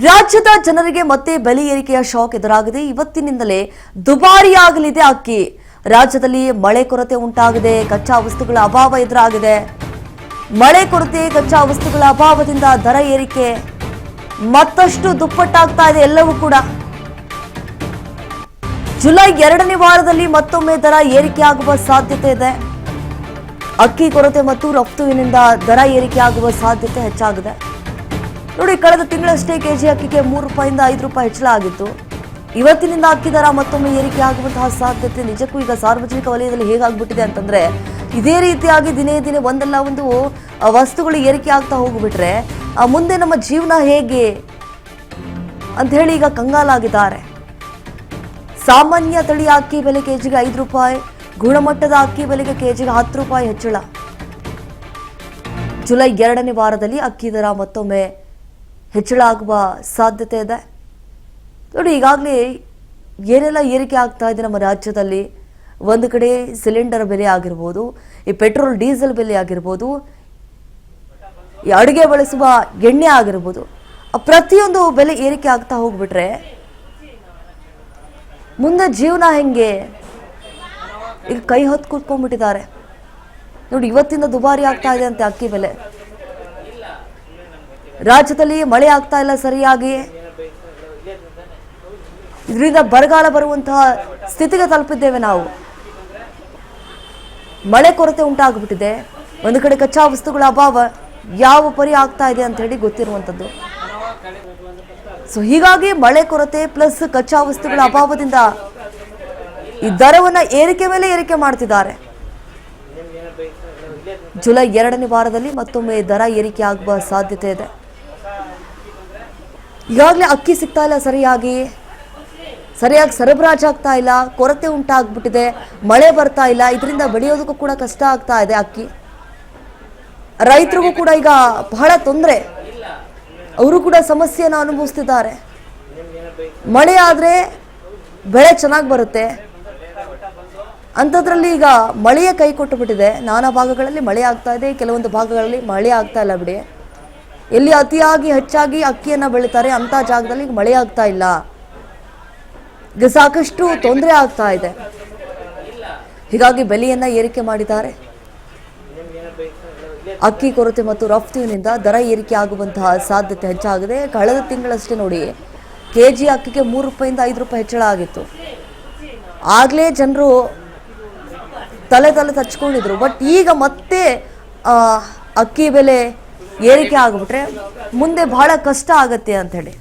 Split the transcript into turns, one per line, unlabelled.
ರಾಜ್ಯದ ಜನರಿಗೆ ಮತ್ತೆ ಬೆಲೆ ಏರಿಕೆಯ ಶಾಕ್ ಎದುರಾಗಿದೆ. ಇವತ್ತಿನಿಂದಲೇ ದುಬಾರಿಯಾಗಲಿದೆ ಅಕ್ಕಿ. ರಾಜ್ಯದಲ್ಲಿ ಮಳೆ ಕೊರತೆ ಉಂಟಾಗಿದೆ, ಕಚ್ಚಾ ವಸ್ತುಗಳ ಅಭಾವ ಎದುರಾಗಿದೆ. ಮಳೆ ಕೊರತೆ, ಕಚ್ಚಾ ವಸ್ತುಗಳ ಅಭಾವದಿಂದ ದರ ಏರಿಕೆ ಮತ್ತಷ್ಟು ದುಪ್ಪಟ್ಟಾಗ್ತಾ ಇದೆ ಎಲ್ಲವೂ ಕೂಡ. ಜುಲೈ 2ನೇ ವಾರದಲ್ಲಿ ಮತ್ತೊಮ್ಮೆ ದರ ಏರಿಕೆ ಆಗುವ ಸಾಧ್ಯತೆ ಇದೆ. ಅಕ್ಕಿ ಕೊರತೆ ಮತ್ತು ರಫ್ತುವಿನಿಂದ ದರ ಏರಿಕೆ ಆಗುವ ಸಾಧ್ಯತೆ ಹೆಚ್ಚಾಗಿದೆ. ನೋಡಿ, ಕಳೆದ ತಿಂಗಳಷ್ಟೇ ಕೆಜಿ ಅಕ್ಕಿಗೆ 3 ರೂಪಾಯಿಂದ 5 ರೂಪಾಯಿ ಹೆಚ್ಚಳ ಆಗಿತ್ತು. ಇವತ್ತಿನಿಂದ ಅಕ್ಕಿ ದರ ಮತ್ತೊಮ್ಮೆ ಏರಿಕೆ ಆಗುವಂತಹ ಸಾಧ್ಯತೆ ನಿಜಕ್ಕೂ ಈಗ ಸಾರ್ವಜನಿಕ ವಲಯದಲ್ಲಿ ಹೇಗಾಗ್ಬಿಟ್ಟಿದೆ ಅಂತಂದ್ರೆ, ಇದೇ ರೀತಿಯಾಗಿ ದಿನೇ ದಿನೇ ಒಂದಲ್ಲ ಒಂದು ವಸ್ತುಗಳು ಏರಿಕೆ ಆಗ್ತಾ ಹೋಗ್ಬಿಟ್ರೆ ಮುಂದೆ ನಮ್ಮ ಜೀವನ ಹೇಗೆ ಅಂತ ಹೇಳಿ ಈಗ ಕಂಗಾಲಾಗಿದ್ದಾರೆ. ಸಾಮಾನ್ಯ ತಳಿ ಅಕ್ಕಿ ಬೆಲೆ ಕೆಜಿಗೆ 5 ರೂಪಾಯಿ, ಗುಣಮಟ್ಟದ ಅಕ್ಕಿ ಬೆಲೆಗೆ ಕೆಜಿಗೆ 10 ರೂಪಾಯಿ ಹೆಚ್ಚಳ. ಜುಲೈ 2ನೇ ವಾರದಲ್ಲಿ ಅಕ್ಕಿ ದರ ಮತ್ತೊಮ್ಮೆ ಹೆಚ್ಚಳ ಆಗುವ ಸಾಧ್ಯತೆ ಇದೆ. ನೋಡಿ, ಈಗಾಗಲೇ ಏನೆಲ್ಲ ಏರಿಕೆ ಆಗ್ತಾ ಇದೆ ನಮ್ಮ ರಾಜ್ಯದಲ್ಲಿ. ಒಂದು ಕಡೆ ಸಿಲಿಂಡರ್ ಬೆಲೆ ಆಗಿರ್ಬೋದು, ಈ ಪೆಟ್ರೋಲ್ ಡೀಸೆಲ್ ಬೆಲೆ ಆಗಿರ್ಬೋದು, ಈ ಅಡುಗೆ ಬಳಸುವ ಎಣ್ಣೆ ಆಗಿರ್ಬೋದು, ಪ್ರತಿಯೊಂದು ಬೆಲೆ ಏರಿಕೆ ಆಗ್ತಾ ಹೋಗ್ಬಿಟ್ರೆ ಮುಂದೆ ಜೀವನ ಹೆಂಗೆ? ಈಗ ಕೈ ಹೊತ್ತು ಕೂತ್ಕೊಂಡ್ಬಿಟ್ಟಿದ್ದಾರೆ. ನೋಡಿ, ಇವತ್ತಿಂದ ದುಬಾರಿ ಆಗ್ತಾ ಇದೆ ಅಂತೆ ಅಕ್ಕಿ ಬೆಲೆ. ರಾಜ್ಯದಲ್ಲಿ ಮಳೆ ಆಗ್ತಾ ಇಲ್ಲ ಸರಿಯಾಗಿ, ಇದರಿಂದ ಬರಗಾಲ ಬರುವಂತಹ ಸ್ಥಿತಿಗೆ ತಲುಪಿದ್ದೇವೆ ನಾವು. ಮಳೆ ಕೊರತೆ ಉಂಟಾಗ್ಬಿಟ್ಟಿದೆ. ಒಂದು ಕಡೆ ಕಚ್ಚಾ ವಸ್ತುಗಳ ಅಭಾವ ಯಾವ ಪರಿ ಆಗ್ತಾ ಇದೆ ಅಂತ ಹೇಳಿ ಗೊತ್ತಿರುವಂಥದ್ದು. ಸೊ ಹೀಗಾಗಿ ಮಳೆ ಕೊರತೆ ಪ್ಲಸ್ ಕಚ್ಚಾ ವಸ್ತುಗಳ ಅಭಾವದಿಂದ ಈ ದರವನ್ನ ಏರಿಕೆ ಮೇಲೆ ಏರಿಕೆ ಮಾಡ್ತಿದ್ದಾರೆ. ಜುಲೈ 2ನೇ ವಾರದಲ್ಲಿ ಮತ್ತೊಮ್ಮೆ ದರ ಏರಿಕೆ ಆಗುವ ಸಾಧ್ಯತೆ ಇದೆ. ಈಗಾಗಲೇ ಅಕ್ಕಿ ಸಿಗ್ತಾ ಇಲ್ಲ, ಸರಿಯಾಗಿ ಸರಬರಾಜಾಗ್ತಾ ಇಲ್ಲ, ಕೊರತೆ ಉಂಟಾಗ್ಬಿಟ್ಟಿದೆ, ಮಳೆ ಬರ್ತಾ ಇಲ್ಲ. ಇದರಿಂದ ಬೆಳೆಯೋದಕ್ಕೂ ಕೂಡ ಕಷ್ಟ ಆಗ್ತಾ ಇದೆ ಅಕ್ಕಿ. ರೈತರಿಗೂ ಕೂಡ ಈಗ ಬಹಳ ತೊಂದರೆ, ಅವರು ಕೂಡ ಸಮಸ್ಯೆಯನ್ನು ಅನುಭವಿಸ್ತಿದ್ದಾರೆ. ಮಳೆ ಆದರೆ ಬೆಳೆ ಚೆನ್ನಾಗಿ ಬರುತ್ತೆ, ಅಂಥದ್ರಲ್ಲಿ ಈಗ ಮಳೆಯ ಕೈ ಕೊಟ್ಟು ಬಿಟ್ಟಿದೆ. ನಾನಾ ಭಾಗಗಳಲ್ಲಿ ಮಳೆ ಆಗ್ತಾ ಇದೆ, ಕೆಲವೊಂದು ಭಾಗಗಳಲ್ಲಿ ಮಳೆ ಆಗ್ತಾ ಇಲ್ಲ ಬಿಡಿ. ಎಲ್ಲಿ ಅತಿಯಾಗಿ ಹೆಚ್ಚಾಗಿ ಅಕ್ಕಿಯನ್ನು ಬೆಳೀತಾರೆ ಅಂಥ ಜಾಗದಲ್ಲಿ ಈಗ ಮಳೆ ಆಗ್ತಾ ಇಲ್ಲ. ಈಗ ಸಾಕಷ್ಟು ತೊಂದರೆ ಆಗ್ತಾ ಇದೆ. ಹೀಗಾಗಿ ಬೆಲೆಯನ್ನ ಏರಿಕೆ ಮಾಡಿದ್ದಾರೆ. ಅಕ್ಕಿ ಕೊರತೆ ಮತ್ತು ರಫ್ತುವಿನಿಂದ ದರ ಏರಿಕೆ ಆಗುವಂತಹ ಸಾಧ್ಯತೆ ಹೆಚ್ಚಾಗಿದೆ. ಕಳೆದ ತಿಂಗಳಷ್ಟೇ ನೋಡಿ, ಕೆಜಿ ಅಕ್ಕಿಗೆ 3 ರೂಪಾಯಿಂದ 5 ರೂಪಾಯಿ ಹೆಚ್ಚಳ ಆಗಿತ್ತು. ಆಗಲೇ ಜನರು ತಲೆ ತಚ್ಕೊಂಡಿದ್ರು. ಬಟ್ ಈಗ ಮತ್ತೆ ಅಕ್ಕಿ ಬೆಲೆ ಏರಿಕೆ ಆಗಿಬಿಟ್ರೆ ಮುಂದೆ ಬಹಳ ಕಷ್ಟ ಆಗತ್ತೆ ಅಂತ ಹೇಳಿ